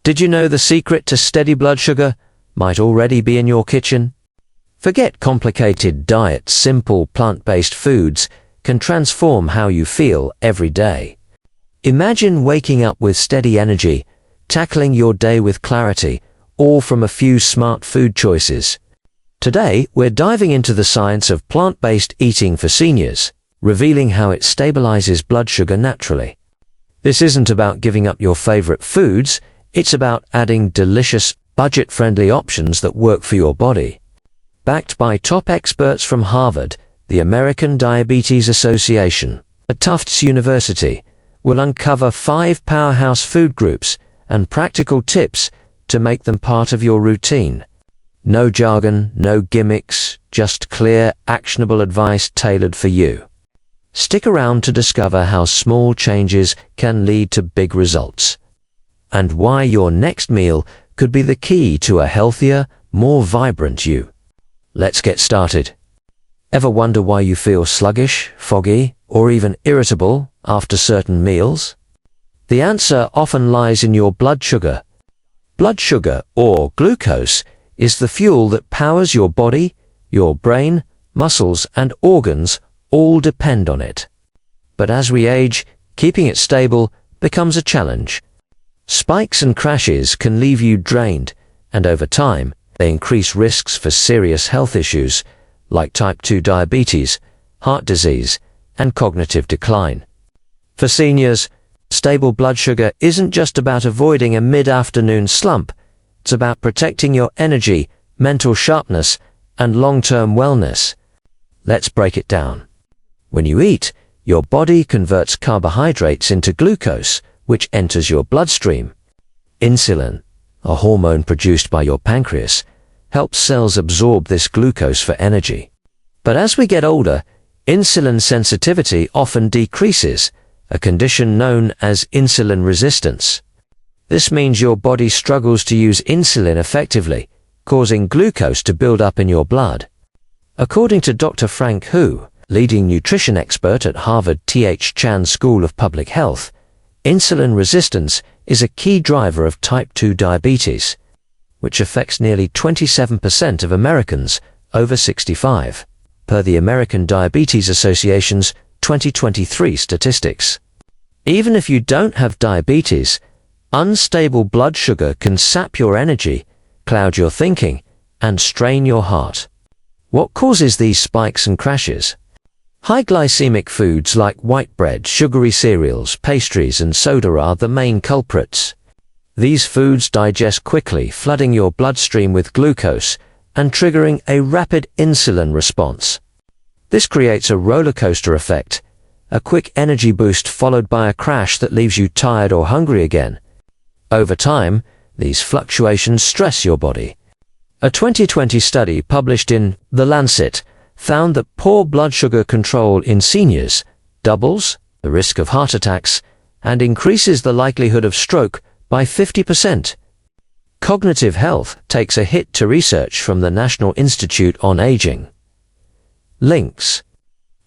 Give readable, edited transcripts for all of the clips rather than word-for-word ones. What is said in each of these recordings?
Did you know the secret to steady blood sugar might already be in your kitchen? Forget complicated diets, simple plant-based foods can transform how you feel every day. Imagine waking up with steady energy, tackling your day with clarity, all from a few smart food choices. Today, we're diving into the science of plant-based eating for seniors, revealing how it stabilizes blood sugar naturally. This isn't about giving up your favorite foods, it's about adding delicious, budget-friendly options that work for your body. Backed by top experts from Harvard, the American Diabetes Association, and Tufts University, will uncover 5 powerhouse food groups and practical tips to make them part of your routine. No jargon, no gimmicks, just clear, actionable advice tailored for you. Stick around to discover how small changes can lead to big results, and why your next meal could be the key to a healthier, more vibrant you. Let's get started. Ever wonder why you feel sluggish, foggy, or even irritable after certain meals? The answer often lies in your blood sugar. Blood sugar, or glucose, is the fuel that powers your body, your brain, muscles, and organs all depend on it. But as we age, keeping it stable becomes a challenge. Spikes and crashes can leave you drained, and over time, they increase risks for serious health issues like type 2 diabetes, heart disease, and cognitive decline. For seniors, stable blood sugar isn't just about avoiding a mid-afternoon slump, it's about protecting your energy, mental sharpness, and long-term wellness. Let's break it down. When you eat, your body converts carbohydrates into glucose, which enters your bloodstream. Insulin, a hormone produced by your pancreas, helps cells absorb this glucose for energy. But as we get older, insulin sensitivity often decreases, a condition known as insulin resistance. This means your body struggles to use insulin effectively, causing glucose to build up in your blood. According to Dr. Frank Hu, leading nutrition expert at Harvard T.H. Chan School of Public Health, insulin resistance is a key driver of type 2 diabetes, which affects nearly 27% of Americans over 65, per the American Diabetes Association's 2023 statistics. Even if you don't have diabetes, unstable blood sugar can sap your energy, cloud your thinking, and strain your heart. What causes these spikes and crashes? High glycemic foods like white bread, sugary cereals, pastries, and soda are the main culprits. These foods digest quickly, flooding your bloodstream with glucose and triggering a rapid insulin response. This creates a roller coaster effect, a quick energy boost followed by a crash that leaves you tired or hungry again. Over time, these fluctuations stress your body. A 2020 study published in The Lancet found that poor blood sugar control in seniors doubles the risk of heart attacks and increases the likelihood of stroke by 50%. Cognitive health takes a hit to research from the National Institute on Aging. Links: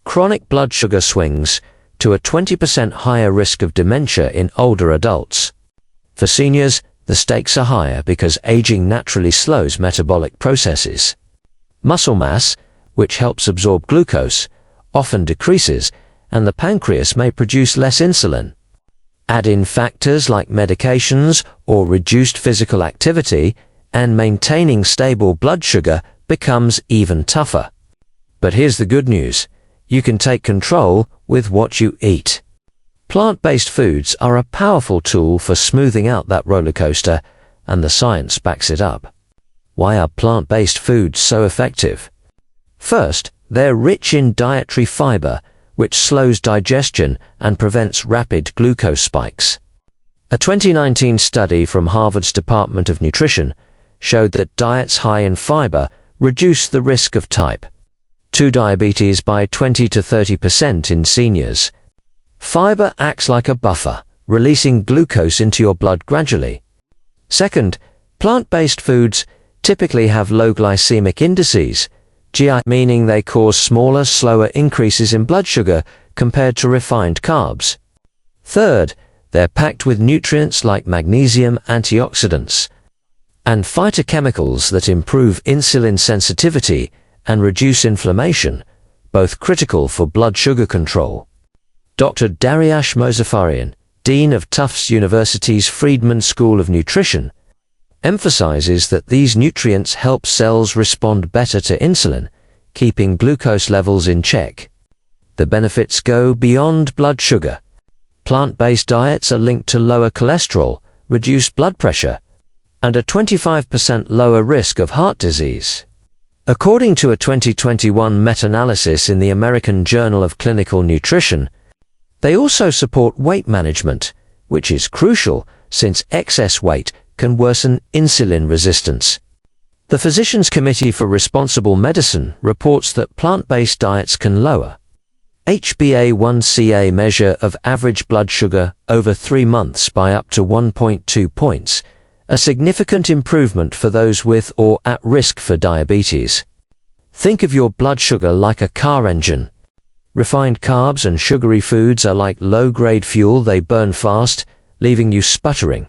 chronic blood sugar swings to a 20% higher risk of dementia in older adults. For seniors, the stakes are higher because aging naturally slows metabolic processes. Muscle mass, which helps absorb glucose, often decreases, and the pancreas may produce less insulin. Add in factors like medications or reduced physical activity, and maintaining stable blood sugar becomes even tougher. But here's the good news: you can take control with what you eat. Plant-based foods are a powerful tool for smoothing out that roller coaster, and the science backs it up. Why are plant-based foods so effective? First, they're rich in dietary fiber, which slows digestion and prevents rapid glucose spikes. A 2019 study from Harvard's Department of Nutrition showed that diets high in fiber reduce the risk of type 2 diabetes by 20 to 30% in seniors. Fiber acts like a buffer, releasing glucose into your blood gradually. Second, plant-based foods typically have low glycemic indices, GI, meaning they cause smaller, slower increases in blood sugar compared to refined carbs. Third, They're packed with nutrients like magnesium, antioxidants, and phytochemicals that improve insulin sensitivity and reduce inflammation, both critical for blood sugar control. Dr. Dariush Mozaffarian, Dean of Tufts University's Friedman School of Nutrition, emphasizes that these nutrients help cells respond better to insulin, keeping glucose levels in check. The benefits go beyond blood sugar. Plant-based diets are linked to lower cholesterol, reduced blood pressure, and a 25% lower risk of heart disease. According to a 2021 meta-analysis in the American Journal of Clinical Nutrition, they also support weight management, which is crucial since excess weight can worsen insulin resistance. The Physicians Committee for Responsible Medicine reports that plant-based diets can lower HbA1c measure of average blood sugar over 3 months by up to 1.2 points, a significant improvement for those with or at risk for diabetes. Think of your blood sugar like a car engine. Refined carbs and sugary foods are like low-grade fuel. They burn fast, leaving you sputtering.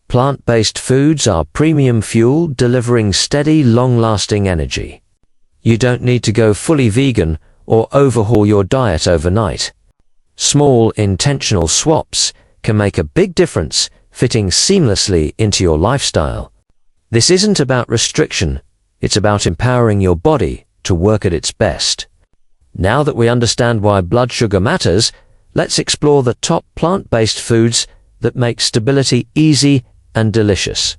Plant-based foods are premium fuel, delivering steady, long-lasting energy. You don't need to go fully vegan or overhaul your diet overnight. Small, intentional swaps can make a big difference, fitting seamlessly into your lifestyle. This isn't about restriction, it's about empowering your body to work at its best. Now that we understand why blood sugar matters, let's explore the top plant-based foods that make stability easy and delicious.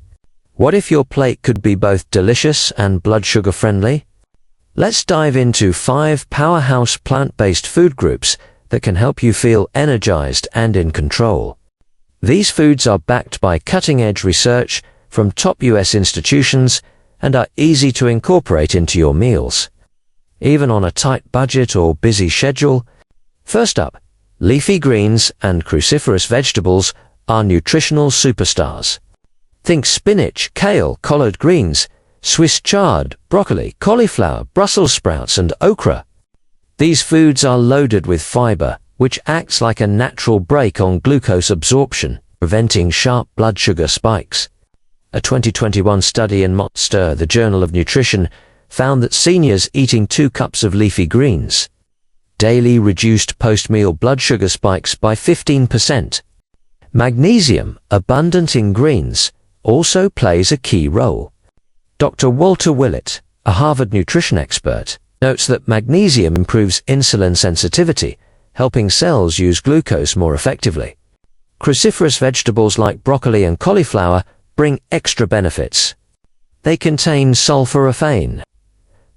What if your plate could be both delicious and blood sugar friendly? Let's dive into 5 powerhouse plant-based food groups that can help you feel energized and in control. These foods are backed by cutting-edge research from top US institutions and are easy to incorporate into your meals, even on a tight budget or busy schedule. First up, leafy greens and cruciferous vegetables are nutritional superstars. Think spinach, kale, collard greens, Swiss chard, broccoli, cauliflower, Brussels sprouts, and okra. These foods are loaded with fiber, which acts like a natural brake on glucose absorption, preventing sharp blood sugar spikes. A 2021 study in Monster, the Journal of Nutrition, found that seniors eating 2 cups of leafy greens daily reduced post-meal blood sugar spikes by 15%. Magnesium, abundant in greens, also plays a key role. Dr. Walter Willett, a Harvard nutrition expert, notes that magnesium improves insulin sensitivity, helping cells use glucose more effectively. Cruciferous vegetables like broccoli and cauliflower bring extra benefits. They contain sulforaphane,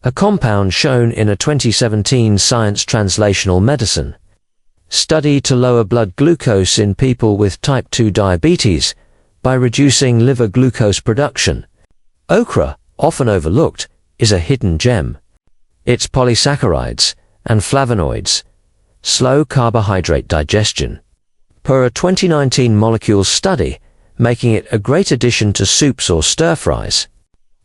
a compound shown in a 2017 Science Translational Medicine study to lower blood glucose in people with type 2 diabetes by reducing liver glucose production. Okra, often overlooked, is a hidden gem. Its polysaccharides and flavonoids slow carbohydrate digestion, per a 2019 molecules study, making it a great addition to soups or stir-fries.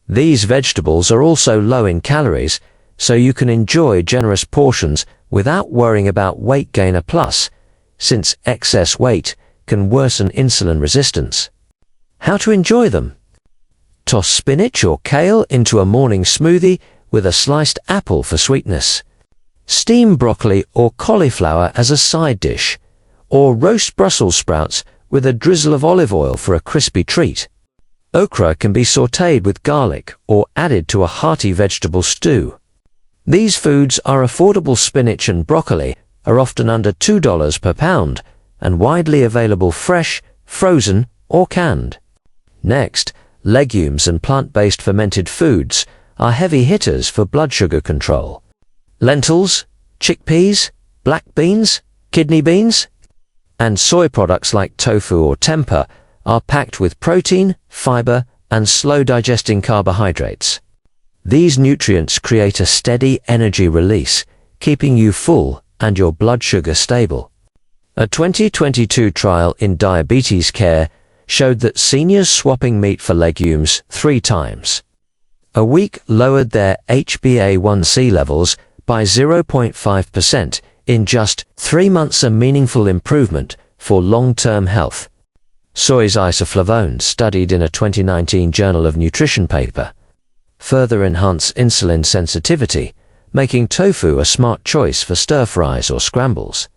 These vegetables are also low in calories, so you can enjoy generous portions without worrying about weight gain. Plus, since excess weight can worsen insulin resistance. How to enjoy them? Toss spinach or kale into a morning smoothie with a sliced apple for sweetness. Steam broccoli or cauliflower as a side dish, or roast Brussels sprouts with a drizzle of olive oil for a crispy treat. Okra can be sautéed with garlic or added to a hearty vegetable stew. These foods are affordable. Spinach and broccoli are often under $2 per pound and widely available fresh, frozen, or canned. Next, legumes and plant-based fermented foods are heavy hitters for blood sugar control. Lentils, chickpeas, black beans, kidney beans, and soy products like tofu or tempeh are packed with protein, fiber, and slow-digesting carbohydrates. These nutrients create a steady energy release, keeping you full and your blood sugar stable. A 2022 trial in diabetes care showed that seniors swapping meat for legumes 3 times a week lowered their HbA1c levels by 0.5% in just 3 months, a meaningful improvement for long-term health. Soy's isoflavones, studied in a 2019 Journal of Nutrition paper, further enhance insulin sensitivity, making tofu a smart choice for stir-fries or scrambles.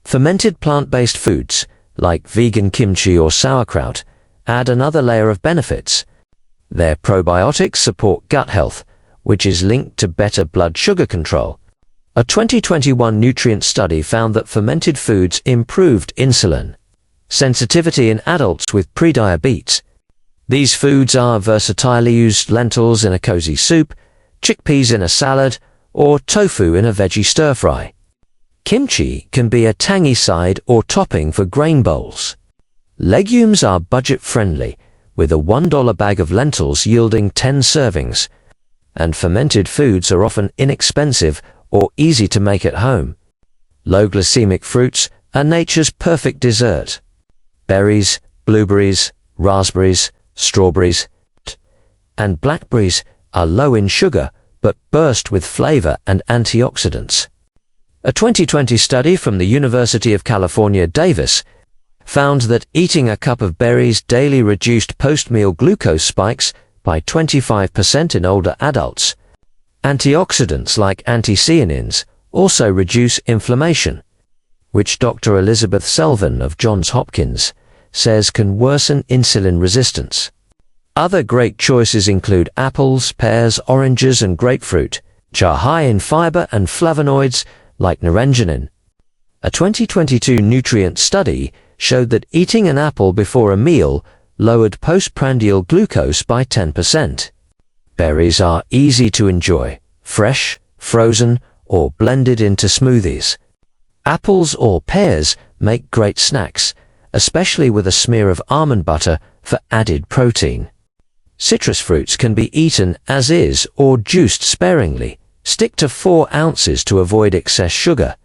Fermented plant-based foods, like vegan kimchi or sauerkraut, add another layer of benefits. Their probiotics support gut health, which is linked to better blood sugar control. A 2021 nutrient study found that fermented foods improved insulin sensitivity in adults with prediabetes. These foods are versatilely used: lentils in a cozy soup, chickpeas in a salad, or tofu in a veggie stir-fry. Kimchi can be a tangy side or topping for grain bowls. Legumes are budget-friendly, with a $1 bag of lentils yielding 10 servings. And fermented foods are often inexpensive or easy to make at home. Low-glycemic fruits are nature's perfect dessert. Berries, blueberries, raspberries, strawberries, and blackberries are low in sugar but burst with flavor and antioxidants. A 2020 study from the University of California, Davis, found that eating a cup of berries daily reduced post-meal glucose spikes by 25% in older adults. Antioxidants like anthocyanins also reduce inflammation, which Dr. Elizabeth Selvin of Johns Hopkins says can worsen insulin resistance. Other great choices include apples, pears, oranges, and grapefruit, which are high in fiber and flavonoids like naringenin. A 2022 nutrient study showed that eating an apple before a meal lowered postprandial glucose by 10%. Berries are easy to enjoy, fresh, frozen, or blended into smoothies. Apples or pears make great snacks, especially with a smear of almond butter for added protein. Citrus fruits can be eaten as is or juiced sparingly. Stick to 4 ounces to avoid excess sugar.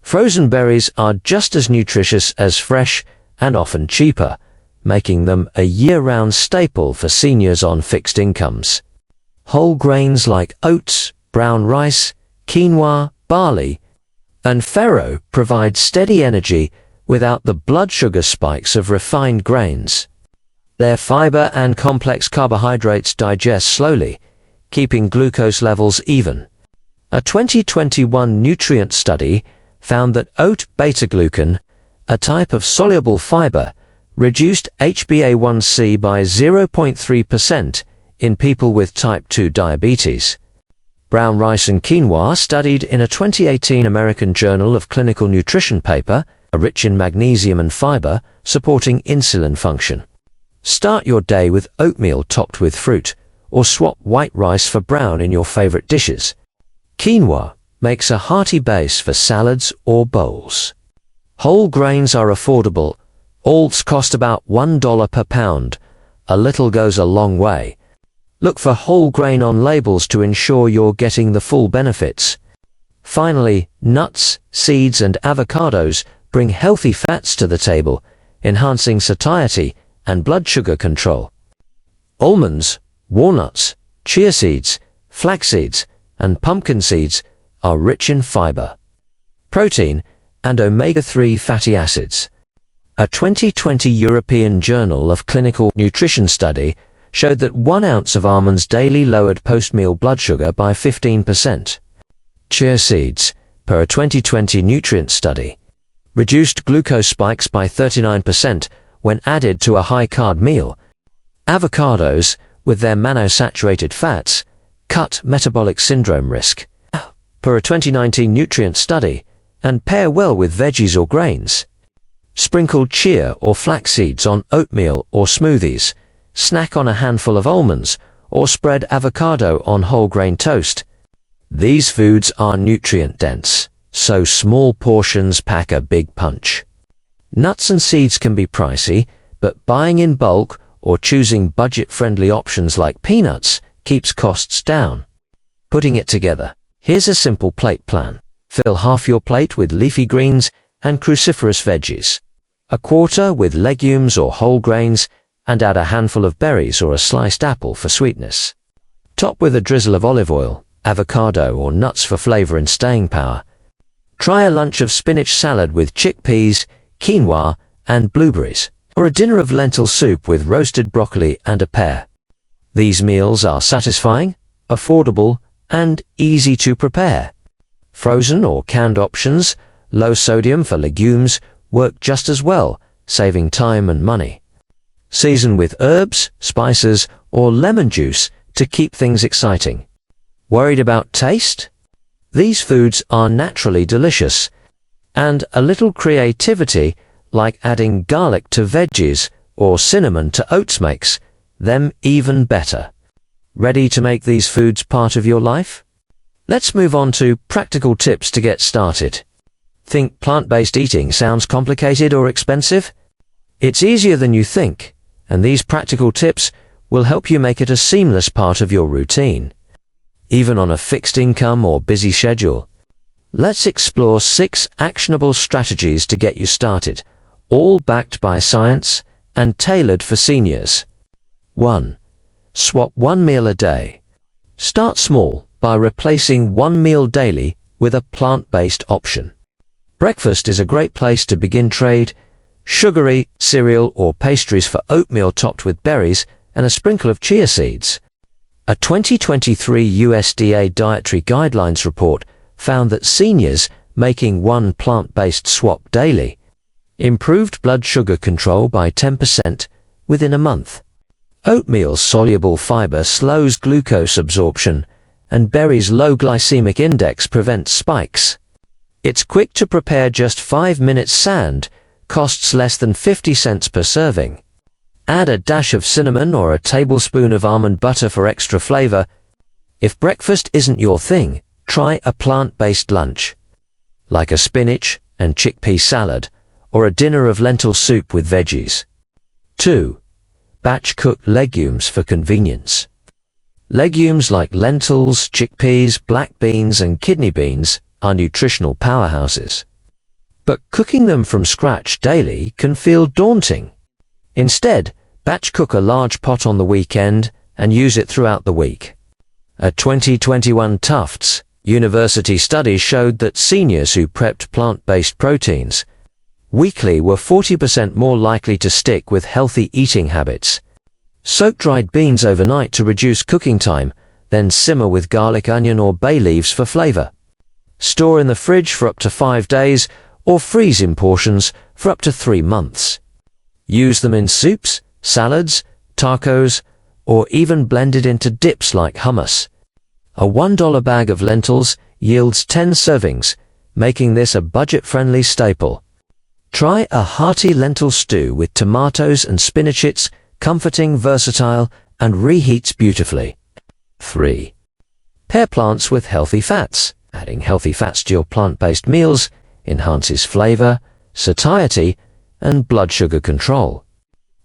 Frozen berries are just as nutritious as fresh and often cheaper, making them a year-round staple for seniors on fixed incomes. Whole grains like oats, brown rice, quinoa, barley, and farro provide steady energy without the blood sugar spikes of refined grains. Their fiber and complex carbohydrates digest slowly, keeping glucose levels even. A 2021 nutrient study found that oat beta-glucan, a type of soluble fiber, reduced HbA1c by 0.3% in people with type 2 diabetes. Brown rice and quinoa, studied in a 2018 American Journal of Clinical Nutrition paper, are rich in magnesium and fiber, supporting insulin function. Start your day with oatmeal topped with fruit, or swap white rice for brown in your favorite dishes. Quinoa makes a hearty base for salads or bowls. Whole grains are affordable. Alts cost about $1 per pound. A little goes a long way. Look for whole grain on labels to ensure you're getting the full benefits. Finally, nuts, seeds, and avocados bring healthy fats to the table, enhancing satiety and blood sugar control. Almonds, walnuts, chia seeds, flax seeds, and pumpkin seeds are rich in fiber, protein, and omega-3 fatty acids. A 2020 European Journal of Clinical Nutrition study showed that 1 ounce of almonds daily lowered post-meal blood sugar by 15%. Chia seeds, per a 2020 nutrient study, reduced glucose spikes by 39% when added to a high-carb meal. Avocados, with their monosaturated fats, cut metabolic syndrome risk, per a 2019 nutrient study, and pair well with veggies or grains. Sprinkle chia or flax seeds on oatmeal or smoothies, snack on a handful of almonds, or spread avocado on whole grain toast. These foods are nutrient-dense, so small portions pack a big punch. Nuts and seeds can be pricey, but buying in bulk or choosing budget-friendly options like peanuts keeps costs down. Putting it together, here's a simple plate plan. Fill half your plate with leafy greens and cruciferous veggies, a quarter with legumes or whole grains, and add a handful of berries or a sliced apple for sweetness. Top with a drizzle of olive oil, avocado, or nuts for flavor and staying power. Try a lunch of spinach salad with chickpeas, quinoa, and blueberries, or a dinner of lentil soup with roasted broccoli and a pear. These meals are satisfying, affordable, and easy to prepare. Frozen or canned options, low sodium for legumes, work just as well, saving time and money. Season with herbs, spices, or lemon juice to keep things exciting. Worried about taste? These foods are naturally delicious, and a little creativity, like adding garlic to veggies or cinnamon to oats, makes them even better. Ready to make these foods part of your life? Let's move on to practical tips to get started. Think plant-based eating sounds complicated or expensive? It's easier than you think, and these practical tips will help you make it a seamless part of your routine, even on a fixed income or busy schedule. Let's explore 6 actionable strategies to get you started, all backed by science and tailored for seniors. 1. Swap one meal a day. Start small by replacing one meal daily with a plant-based option. Breakfast is a great place to begin. Trade sugary cereal or pastries for oatmeal topped with berries and a sprinkle of chia seeds. A 2023 USDA Dietary Guidelines report found that seniors making one plant-based swap daily improved blood sugar control by 10% within a month. Oatmeal's soluble fiber slows glucose absorption, and berries' low glycemic index prevents spikes. It's quick to prepare, just 5 minutes, and costs less than 50 cents per serving. Add a dash of cinnamon or a tablespoon of almond butter for extra flavor. If breakfast isn't your thing, try a plant-based lunch, like a spinach and chickpea salad, or a dinner of lentil soup with veggies. 2. Batch cook legumes for convenience. Legumes like lentils, chickpeas, black beans, and kidney beans are nutritional powerhouses. But cooking them from scratch daily can feel daunting. Instead, batch cook a large pot on the weekend and use it throughout the week. A 2021 Tufts University study showed that seniors who prepped plant-based proteins weekly were 40% more likely to stick with healthy eating habits. Soak dried beans overnight to reduce cooking time, then simmer with garlic, onion, or bay leaves for flavor. Store in the fridge for up to 5 days, or freeze in portions for up to 3 months. Use them in soups, salads, tacos, or even blended into dips like hummus. A $1 bag of lentils yields 10 servings, making this a budget-friendly staple. Try a hearty lentil stew with tomatoes and spinach. It's comforting, versatile, and reheats beautifully. 3. Pair plants with healthy fats. Adding healthy fats to your plant-based meals enhances flavor, satiety, and blood sugar control.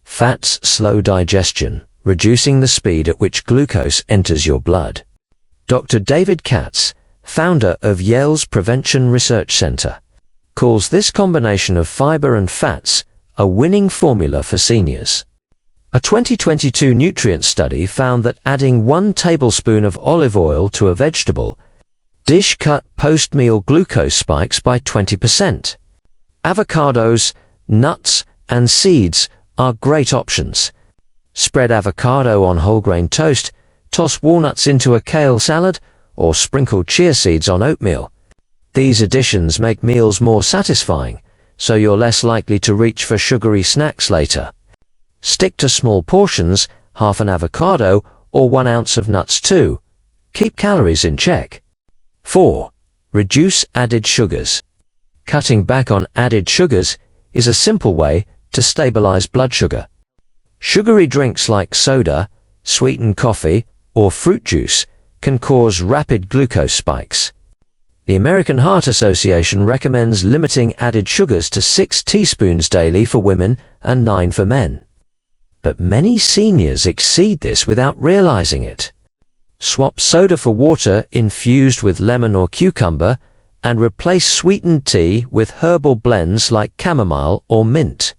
Fats slow digestion, reducing the speed at which glucose enters your blood. Dr. David Katz, founder of Yale's Prevention Research Center, calls this combination of fiber and fats a winning formula for seniors. A 2022 nutrient study found that adding 1 tablespoon of olive oil to a vegetable dish cut post-meal glucose spikes by 20%. Avocados, nuts, and seeds are great options. Spread avocado on whole grain toast, toss walnuts into a kale salad, or sprinkle chia seeds on oatmeal. These additions make meals more satisfying, so you're less likely to reach for sugary snacks later. Stick to small portions, half an avocado or 1 ounce of nuts too. Keep calories in check. 4. Reduce added sugars. Cutting back on added sugars is a simple way to stabilize blood sugar. Sugary drinks like soda, sweetened coffee, or fruit juice can cause rapid glucose spikes. The American Heart Association recommends limiting added sugars to 6 teaspoons daily for women and 9 for men. But many seniors exceed this without realizing it. Swap soda for water infused with lemon or cucumber, and replace sweetened tea with herbal blends like chamomile or mint.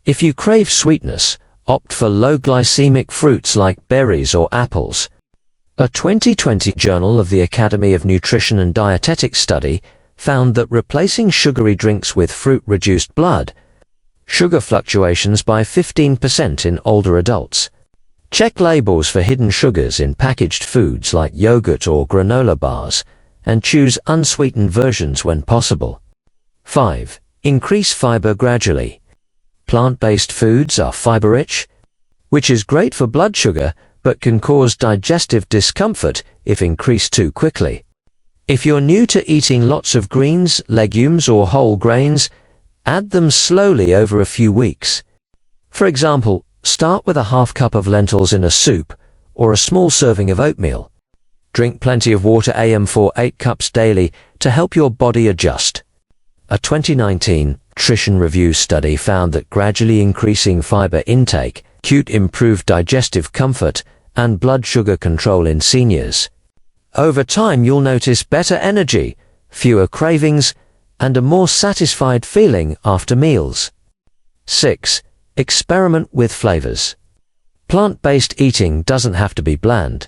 If you crave sweetness, opt for low glycemic fruits like berries or apples. A 2020 Journal of the Academy of Nutrition and Dietetics study found that replacing sugary drinks with fruit reduced blood sugar fluctuations by 15% in older adults. Check labels for hidden sugars in packaged foods like yogurt or granola bars, and choose unsweetened versions when possible. 5. Increase fiber gradually. Plant-based foods are fiber-rich, which is great for blood sugar but can cause digestive discomfort if increased too quickly. If you're new to eating lots of greens, legumes, or whole grains, add them slowly over a few weeks. For example, start with a half cup of lentils in a soup or a small serving of oatmeal. Drink plenty of water for 8 cups daily to help your body adjust. A 2019 Nutrition Review study found that gradually increasing fiber intake could improve digestive comfort and blood sugar control in seniors. Over time, you'll notice better energy, fewer cravings, and a more satisfied feeling after meals. 6. Experiment with flavors. Plant-based eating doesn't have to be bland.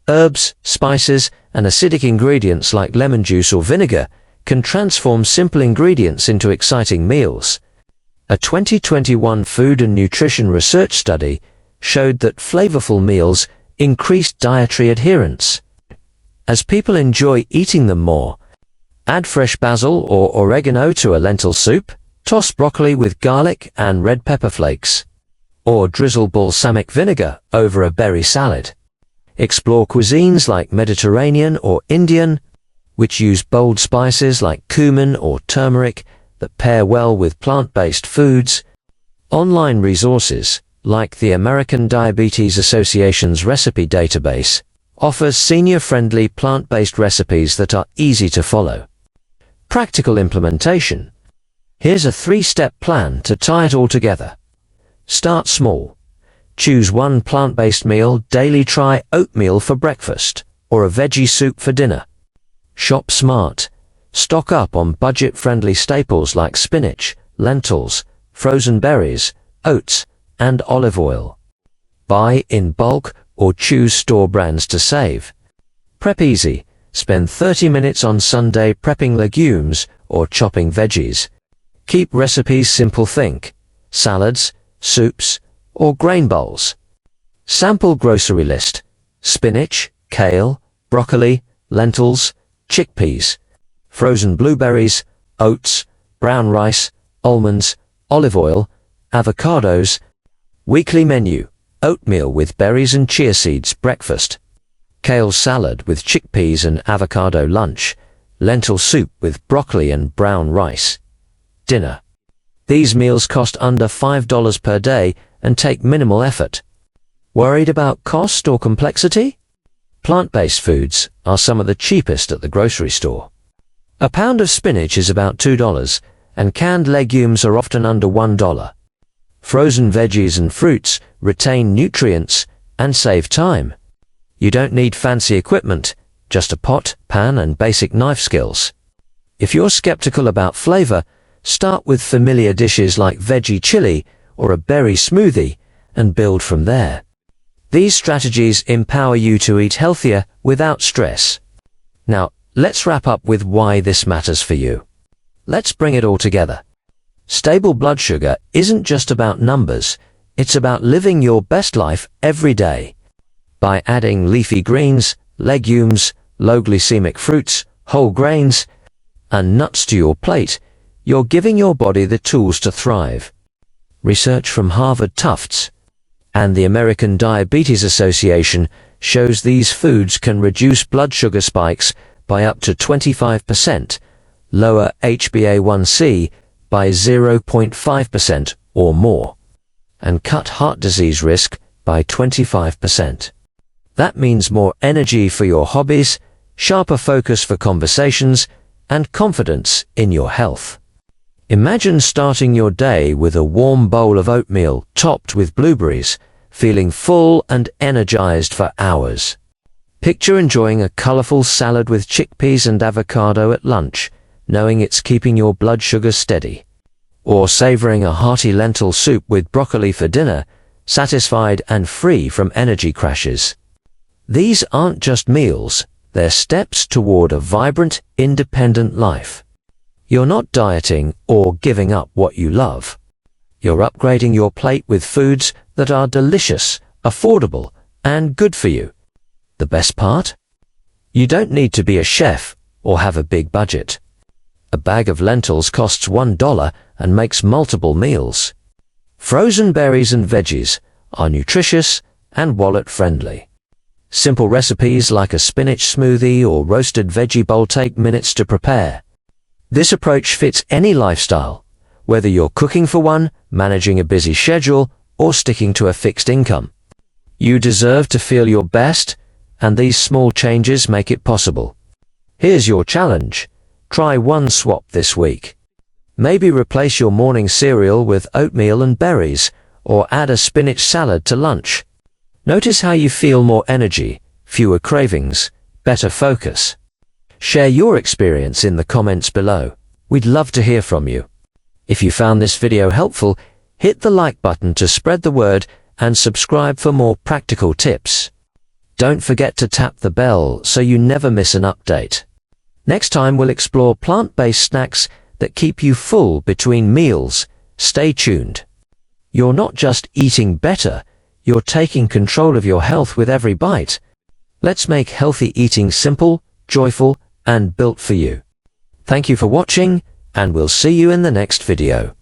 Herbs, spices, and acidic ingredients like lemon juice or vinegar can transform simple ingredients into exciting meals. A 2021 Food and Nutrition Research study showed that flavorful meals increased dietary adherence. As people enjoy eating them more, add fresh basil or oregano to a lentil soup, toss broccoli with garlic and red pepper flakes, or drizzle balsamic vinegar over a berry salad. Explore cuisines like Mediterranean or Indian, which use bold spices like cumin or turmeric that pair well with plant-based foods. Online resources, like the American Diabetes Association's recipe database, offers senior-friendly plant-based recipes that are easy to follow. Practical implementation. Here's a 3-step plan to tie it all together. Start small. Choose one plant-based meal daily. Try oatmeal for breakfast or a veggie soup for dinner. Shop smart. Stock up on budget-friendly staples like spinach, lentils, frozen berries, oats, and olive oil. Buy in bulk or choose store brands to save. Prep easy. Spend 30 minutes on Sunday prepping legumes or chopping veggies. Keep recipes simple. Think salads, soups, or grain bowls. Sample grocery list: spinach, kale, broccoli, lentils, chickpeas, frozen blueberries, oats, brown rice, almonds, olive oil, avocados. Weekly menu: oatmeal with berries and chia seeds breakfast, kale salad with chickpeas and avocado lunch, lentil soup with broccoli and brown rice dinner. These meals cost under $5 per day and take minimal effort. Worried about cost or complexity? Plant-based foods are some of the cheapest at the grocery store. A pound of spinach is about $2, and canned legumes are often under $1. Frozen veggies and fruits retain nutrients and save time. You don't need fancy equipment, just a pot, pan, and basic knife skills. If you're skeptical about flavor, start with familiar dishes like veggie chili or a berry smoothie and build from there. These strategies empower you to eat healthier without stress. Now, let's wrap up with why this matters for you. Let's bring it all together. Stable blood sugar isn't just about numbers, it's about living your best life every day. By adding leafy greens, legumes, low glycemic fruits, whole grains, and nuts to your plate, you're giving your body the tools to thrive. Research from Harvard Tufts and the American Diabetes Association shows these foods can reduce blood sugar spikes by up to 25%, lower HbA1c by 0.5% or more, and cut heart disease risk by 25%. That means more energy for your hobbies, sharper focus for conversations, and confidence in your health. Imagine starting your day with a warm bowl of oatmeal topped with blueberries, feeling full and energized for hours. Picture enjoying a colorful salad with chickpeas and avocado at lunch, knowing it's keeping your blood sugar steady. Or savoring a hearty lentil soup with broccoli for dinner, satisfied and free from energy crashes. These aren't just meals, they're steps toward a vibrant, independent life. You're not dieting or giving up what you love. You're upgrading your plate with foods that are delicious, affordable, and good for you. The best part? You don't need to be a chef or have a big budget. A bag of lentils costs $1 and makes multiple meals. Frozen berries and veggies are nutritious and wallet-friendly. Simple recipes like a spinach smoothie or roasted veggie bowl take minutes to prepare. This approach fits any lifestyle, whether you're cooking for one, managing a busy schedule, or sticking to a fixed income. You deserve to feel your best, and these small changes make it possible. Here's your challenge. Try one swap this week. Maybe replace your morning cereal with oatmeal and berries, or add a spinach salad to lunch. Notice how you feel: more energy, fewer cravings, better focus. Share your experience in the comments below. We'd love to hear from you. If you found this video helpful, hit the like button to spread the word and subscribe for more practical tips. Don't forget to tap the bell so you never miss an update. Next time we'll explore plant-based snacks that keep you full between meals. Stay tuned. You're not just eating better, you're taking control of your health with every bite. Let's make healthy eating simple, joyful, and built for you. Thank you for watching, and we'll see you in the next video.